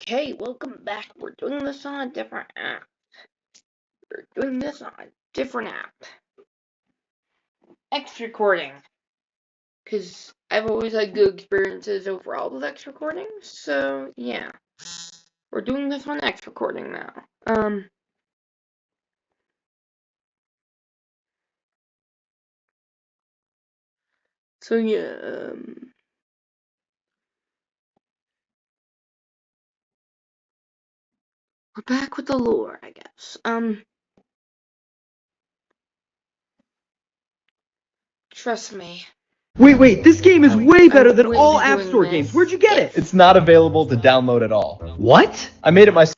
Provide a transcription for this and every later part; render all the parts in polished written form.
Okay, welcome back. We're doing this on a different app. X recording. Because I've always had good experiences overall with X recording. So, yeah. We're doing this on X recording now. So, yeah. We're back with the lore, I guess. Trust me. Wait, this game is way better than wouldn't all be App doing Store this games. Where'd you get it? It's not available to download at all. What? I made it myself.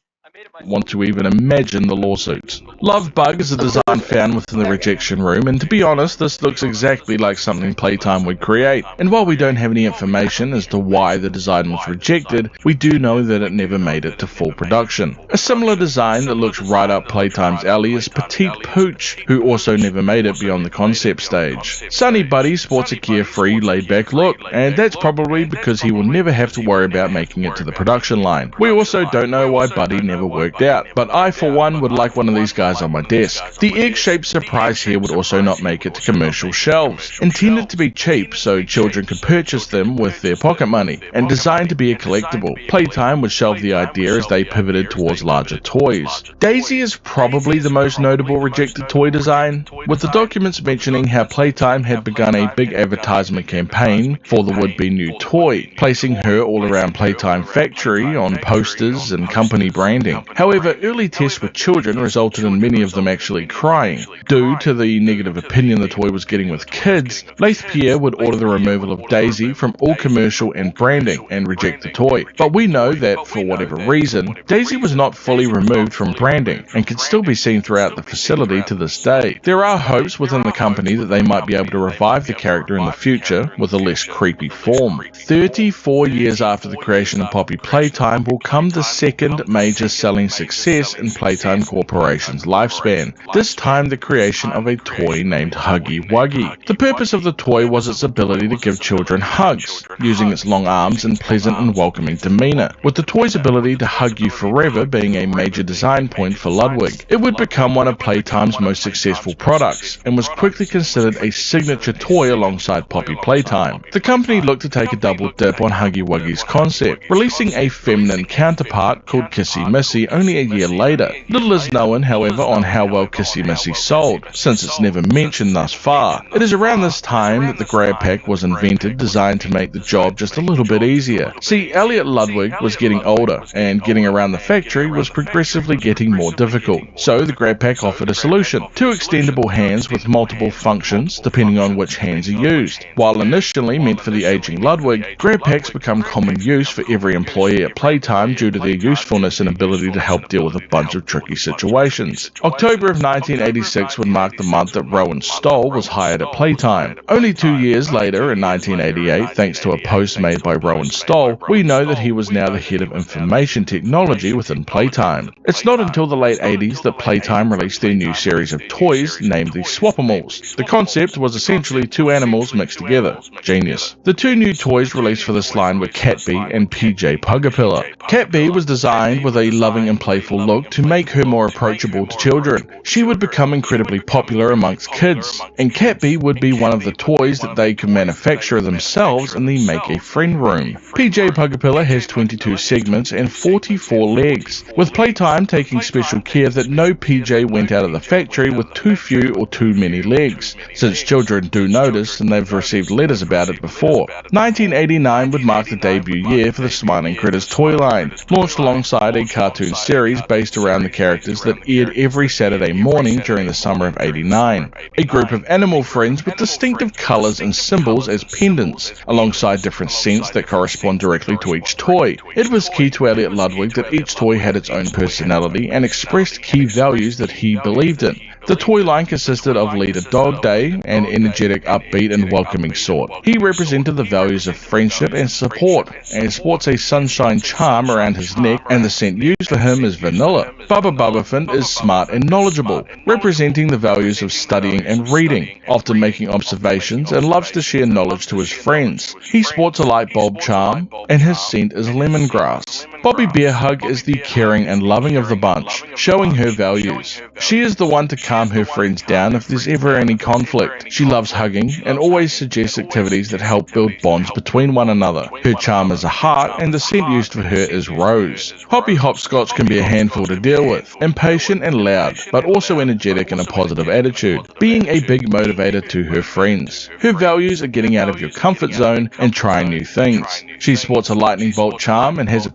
Want to even imagine the lawsuits. Love Bug is a design found within the rejection room, and to be honest, this looks exactly like something Playtime would create. And while we don't have any information as to why the design was rejected, we do know that it never made it to full production. A similar design that looks right up Playtime's alley is Petite Pooch, who also never made it beyond the concept stage. Sunny Buddy sports a carefree, laid-back look, and that's probably because he will never have to worry about making it to the production line. We also don't know why Buddy never worked out, but I for one would like one of these guys on my desk. The egg-shaped surprise here would also not make it to commercial shelves. Intended to be cheap so children could purchase them with their pocket money, and designed to be a collectible, Playtime would shelve the idea as they pivoted towards larger toys. Daisy is probably the most notable rejected toy design, with the documents mentioning how Playtime had begun a big advertisement campaign for the would-be new toy, placing her all around Playtime Factory on posters and company branding. However, early tests with children resulted in many of them actually crying. Due to the negative opinion the toy was getting with kids, Laith Pierre would order the removal of Daisy from all commercial and branding and reject the toy. But we know that, for whatever reason, Daisy was not fully removed from branding and can still be seen throughout the facility to this day. There are hopes within the company that they might be able to revive the character in the future with a less creepy form. 34 years after the creation of Poppy Playtime will come the second major selling success in Playtime Corporation's lifespan, this time the creation of a toy named Huggy Wuggy. The purpose of the toy was its ability to give children hugs, using its long arms and pleasant and welcoming demeanour, with the toy's ability to hug you forever being a major design point for Ludwig. It would become one of Playtime's most successful products, and was quickly considered a signature toy alongside Poppy Playtime. The company looked to take a double dip on Huggy Wuggy's concept, releasing a feminine counterpart called Kissy Missy only a year later. Little is known, however, on how well Kissy Missy sold, since it's never mentioned thus far. It is around this time that the grab pack was invented, designed to make the job just a little bit easier. See, Elliot Ludwig was getting older, and getting around the factory was progressively getting more difficult. So the grab pack offered a solution: two extendable hands with multiple functions, depending on which hands are used. While initially meant for the aging Ludwig, grab packs become common use for every employee at Playtime due to their usefulness and ability to help deal with a bunch of tricky situations. October of 1986 would mark the month that Rowan Stoll was hired at Playtime. Only 2 years later, in 1988, thanks to a post made by Rowan Stoll, we know that he was now the head of information technology within Playtime. It's not until the late 80s that Playtime released their new series of toys named the Swapimals. The concept was essentially two animals mixed together. Genius. The two new toys released for this line were Catbee and PJ Pugapilla. Catbee was designed with a loving and playful look to make her more approachable to children. She would become incredibly popular amongst kids, and Catbee would be one of the toys that they could manufacture themselves in the Make a Friend room. PJ Pugapilla has 22 segments and 44 legs, with Playtime taking special care that no PJ went out of the factory with too few or too many legs, since children do notice and they've received letters about it before. 1989 would mark the debut year for the Smiling Critters toy line, launched alongside a cartoon series based around the characters that aired every Saturday morning during the summer of '89. A group of animal friends with distinctive colours and symbols as pendants, alongside different scents that correspond directly to each toy. It was key to Elliot Ludwig that each toy had its own personality and expressed key values that he believed in. The toy line consisted of Leader Dog Day, an energetic, upbeat, and welcoming sort. He represented the values of friendship and support, and sports a sunshine charm around his neck, and the scent used for him is vanilla. Bubba Bubbaphant is smart and knowledgeable, representing the values of studying and reading, often making observations, and loves to share knowledge to his friends. He sports a light bulb charm, and his scent is lemongrass. Bobby Bearhug is the caring and loving of the bunch, showing her values. She is the one to calm her friends down if there's ever any conflict. She loves hugging and always suggests activities that help build bonds between one another. Her charm is a heart, and the scent used for her is rose. Hoppy Hopscotch can be a handful to deal with, impatient and loud, but also energetic and a positive attitude, being a big motivator to her friends. Her values are getting out of your comfort zone and trying new things. She sports a lightning bolt charm and has a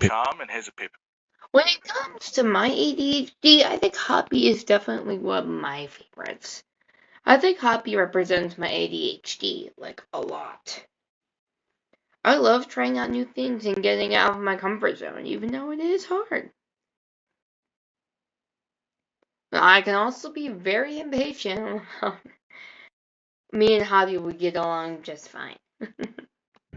When it comes to my ADHD, I think Hoppy is definitely one of my favorites. I think Hoppy represents my ADHD, like, a lot. I love trying out new things and getting out of my comfort zone, even though it is hard. I can also be very impatient. Me and Hoppy would get along just fine.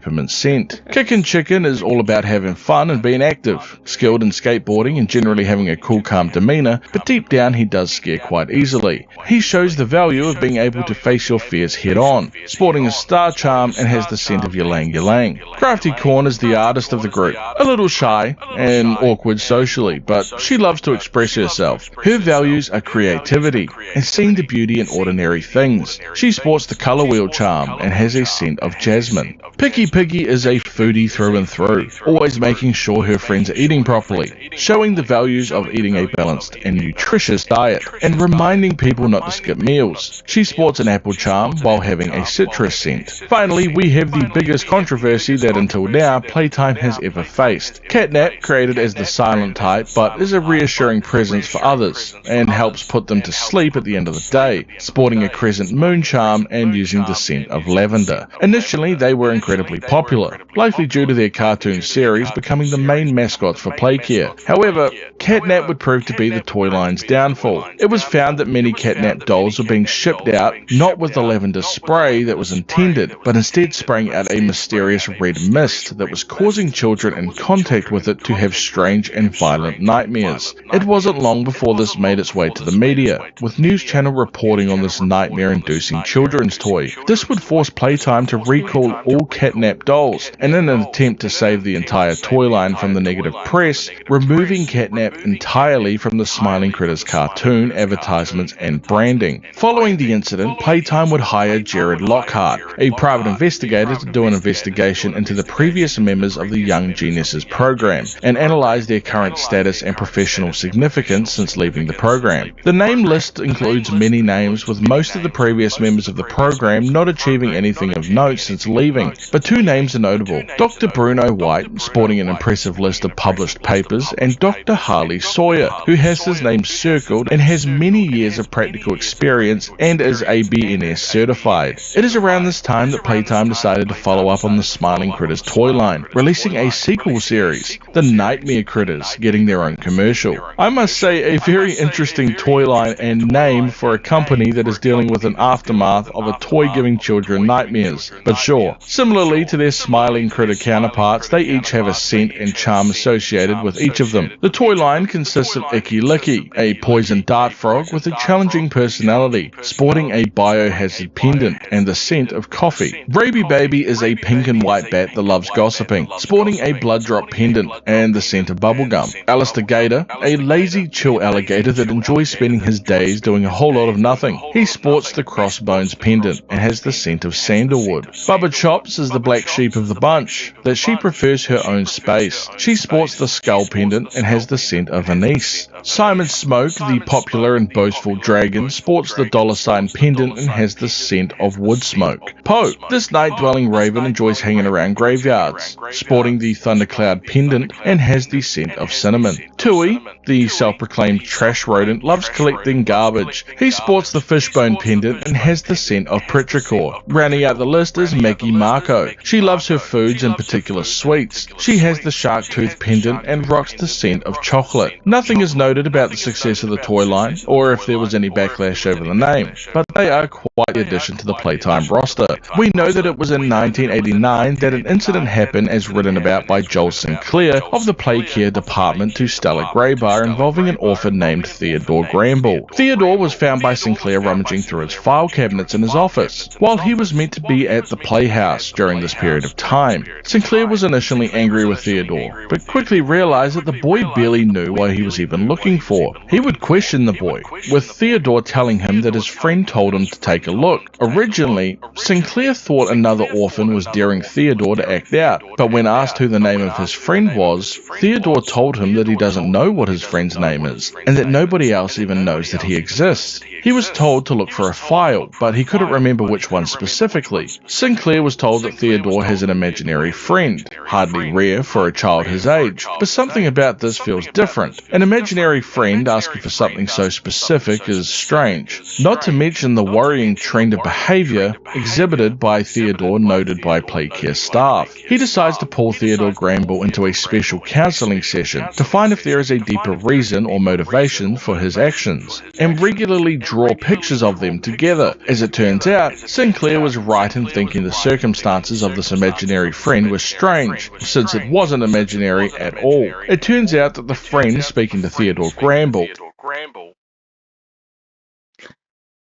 peppermint scent. Kickin' Chicken is all about having fun and being active, skilled in skateboarding and generally having a cool, calm demeanor, but deep down he does scare quite easily. He shows the value of being able to face your fears head on, sporting a star charm and has the scent of ylang ylang. Crafty Corn is the artist of the group, a little shy and awkward socially, but she loves to express herself. Her values are creativity and seeing the beauty in ordinary things. She sports the color wheel charm and has a scent of jasmine. Picky Piggy is a foodie through and through, always making sure her friends are eating properly, showing the values of eating a balanced and nutritious diet, and reminding people not to skip meals. She sports an apple charm while having a citrus scent. Finally, we have the biggest controversy that until now Playtime has ever faced. Catnap, created as the silent type, but is a reassuring presence for others, and helps put them to sleep at the end of the day, sporting a crescent moon charm and using the scent of lavender. Initially, they were incredibly popular, likely due to their cartoon series becoming the main mascots for Playcare. However, Catnap would prove to be the toy line's downfall. It was found that many Catnap dolls were being shipped out not with the lavender spray that was intended, but instead spraying out a mysterious red mist that was causing children in contact with it to have strange and violent nightmares. It wasn't long before this made its way to the media, with News Channel reporting on this nightmare-inducing children's toy. This would force Playtime to recall all Catnap dolls, and in an attempt to save the entire toy line from the negative press, removing Catnap entirely from the Smiling Critters cartoon, advertisements, and branding. Following the incident, Playtime would hire Jared Lockhart, a private investigator, to do an investigation into the previous members of the Young Geniuses program, and analyze their current status and professional significance since leaving the program. The name list includes many names, with most of the previous members of the program not achieving anything of note since leaving, but two names are notable: Dr. Bruno White, sporting an impressive list of published papers, and Dr. Harley Sawyer, who has his name circled and has many years of practical experience and is ABNS certified. It is around this time that Playtime decided to follow up on the Smiling Critters toy line, releasing a sequel series, The Nightmare Critters, getting their own commercial. I must say, a very interesting toy line and name for a company that is dealing with an aftermath of a toy giving children nightmares. But sure, similarly to their Smiling Critter counterparts, they each have a scent and charm associated with each of them. The toy line consists of Icky Licky, a poison dart frog with a challenging personality, sporting a biohazard pendant and the scent of coffee. Raby Baby is a pink and white bat that loves gossiping, sporting a blood drop pendant and the scent of bubblegum. Alistair Gator, a lazy, chill alligator that enjoys spending his days doing a whole lot of nothing. He sports the crossbones pendant and has the scent of sandalwood. Bubba Chops is the black sheep of the bunch, that she prefers her own space. She sports the skull pendant and has the scent of anise. Simon Smoke, the popular and boastful dragon, sports the dollar sign pendant and has the scent of wood smoke. Poe, this night-dwelling raven, enjoys hanging around graveyards, sporting the thundercloud pendant and has the scent of cinnamon. Tui, the self-proclaimed trash rodent, loves collecting garbage. He sports the fishbone pendant and has the scent of petrichor. Rounding out the list is Maggie Marco. She loves her foods, in particular sweets. She has the shark tooth pendant and rocks the scent of chocolate. Nothing is noted about the success of the toy line, or if there was any backlash over the name, but they are quite the addition to the Playtime roster. We know that it was in 1989 that an incident happened as written about by Joel Sinclair of the Playcare department to Stella Graybar involving an orphan named Theodore Gramble. Theodore was found by Sinclair rummaging through his file cabinets in his office, while he was meant to be at the Playhouse during this period of time. Sinclair was initially angry with Theodore, but quickly realized that the boy barely knew what he was even looking for. He would question the boy, with Theodore telling him that his friend told him to take a look. Originally, Sinclair thought another orphan was daring Theodore to act out, but when asked who the name of his friend was, Theodore told him that he doesn't know what his friend's name is, and that nobody else even knows that he exists. He was told to look for a file, but he couldn't remember which one specifically. Sinclair was told that Theodore has an imaginary friend, hardly rare for a child his age, but something about this feels different. An imaginary friend asking for something so specific is strange, not to mention the worrying trend of behaviour exhibited by Theodore noted by Playcare staff. He decides to pull Theodore Gramble into a special counselling session to find if there is a deeper reason or motivation for his actions, and regularly draw pictures of them together. As it turns out, Sinclair was right in thinking the circumstances of this imaginary friend were strange, since it wasn't imaginary at all. It turns out that the friend speaking to Theodore Gramble.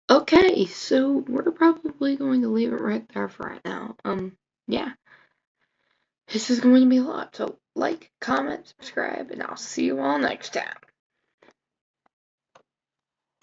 Okay, so we're probably going to leave it right there for right now. Yeah. This is going to be a lot, so like, comment, subscribe, and I'll see you all next time.